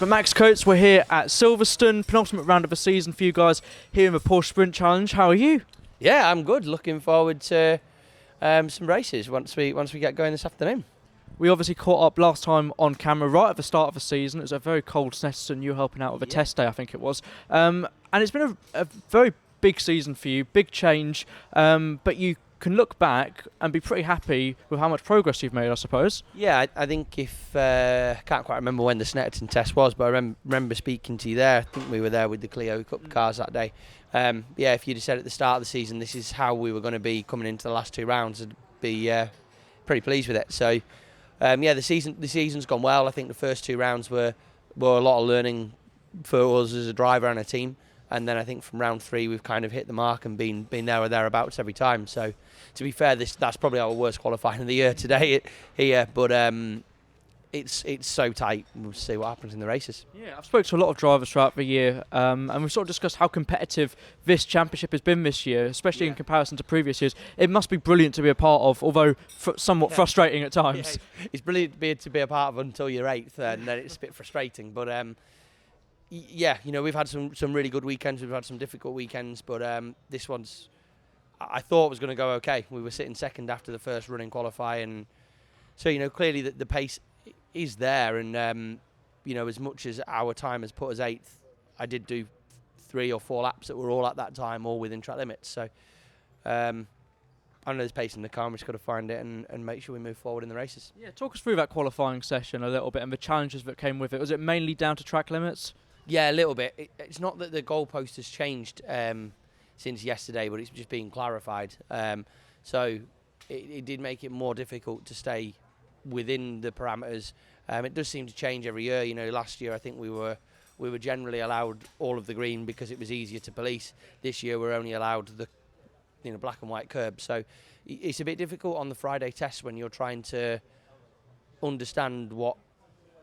But Max Coates, we're here at Silverstone, penultimate round of the season for you guys here in the Porsche Sprint Challenge. How are you? Yeah, I'm good. Looking forward to some races once we get going this afternoon. We obviously caught up last time on camera right at the start of the season. It was a very cold Snetterton, you were helping out with a test day, I think it was. And it's been a very big season for you, big change, but you can look back and be pretty happy with how much progress you've made, I suppose. Yeah, I think I can't quite remember when the Snetterton test was, but I remember speaking to you there. I think we were there with the Clio Cup cars that day. Yeah, if you'd have said at the start of the season this is how we were going to be coming into the last two rounds, I'd be pretty pleased with it. So, yeah, the season's gone well. I think the first two rounds were a lot of learning for us as a driver and a team. And then I think from round three we've kind of hit the mark and been there or thereabouts every time. So to be fair, that's probably our worst qualifying of the year today here. But it's so tight. We'll see what happens in the races. Yeah, I've spoken to a lot of drivers throughout the year, and we've sort of discussed how competitive this championship has been this year, especially in comparison to previous years. It must be brilliant to be a part of, although somewhat frustrating at times. Yeah, it's brilliant to be a part of until you're eighth, and then it's a bit frustrating. But yeah, you know, we've had some really good weekends. We've had some difficult weekends, but this one's, I thought was going to go okay. We were sitting second after the first run in qualifying, so you know clearly the pace is there. And you know, as much as our time has put us eighth, I did do 3 or 4 laps that were all at that time, all within track limits. So I know there's pace in the car. We just got to find it and make sure we move forward in the races. Yeah, talk us through that qualifying session a little bit and the challenges that came with it. Was it mainly down to track limits? Yeah, a little bit. It's not that the goalpost has changed since yesterday, but it's just being clarified. So it did make it more difficult to stay within the parameters. It does seem to change every year. You know, last year I think we were generally allowed all of the green because it was easier to police. This year we're only allowed the black and white curb. So it's a bit difficult on the Friday test when you're trying to understand what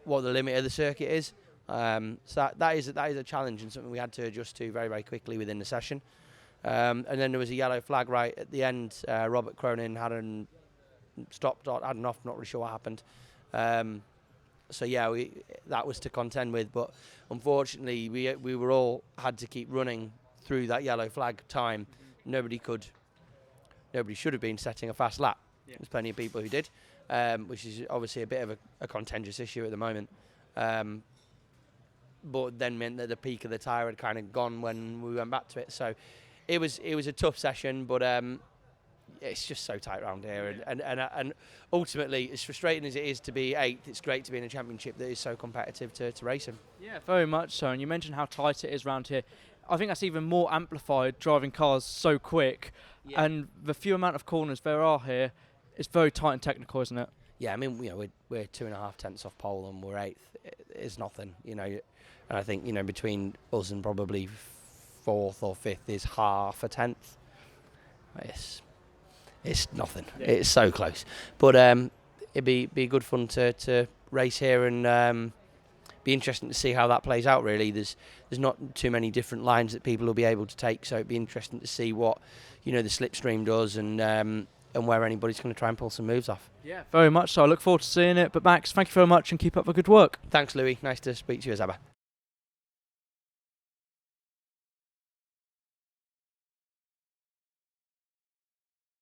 the limit of the circuit is. So that is a challenge and something we had to adjust to very, very quickly within the session. And then there was a yellow flag right at the end. Robert Cronin hadn't stopped, hadn't off, not really sure what happened. So yeah, that was to contend with, but unfortunately we were all had to keep running through that yellow flag time. Nobody should have been setting a fast lap. Yeah. There's plenty of people who did, which is obviously a bit of a contentious issue at the moment. But then meant that the peak of the tyre had kind of gone when we went back to it. So it was a tough session, but it's just so tight around here. And ultimately, as frustrating as it is to be eighth, it's great to be in a championship that is so competitive to race in. Yeah, very much so. And you mentioned how tight it is around here. I think that's even more amplified driving cars so quick. Yeah. And the few amount of corners there are here, it's very tight and technical, isn't it? Yeah, I mean, you know, we're 2.5 tenths off pole and we're eighth. It's nothing, you know. And I think, you know, between us and probably fourth or fifth is half a tenth. It's nothing. Yeah. It's so close. But it'd be good fun to race here and be interesting to see how that plays out. Really, there's not too many different lines that people will be able to take, so it'd be interesting to see what, you know, the slipstream does and where anybody's going to try and pull some moves off. Yeah, very much so. I look forward to seeing it. But Max, thank you very much and keep up the good work. Thanks, Louis. Nice to speak to you as ever.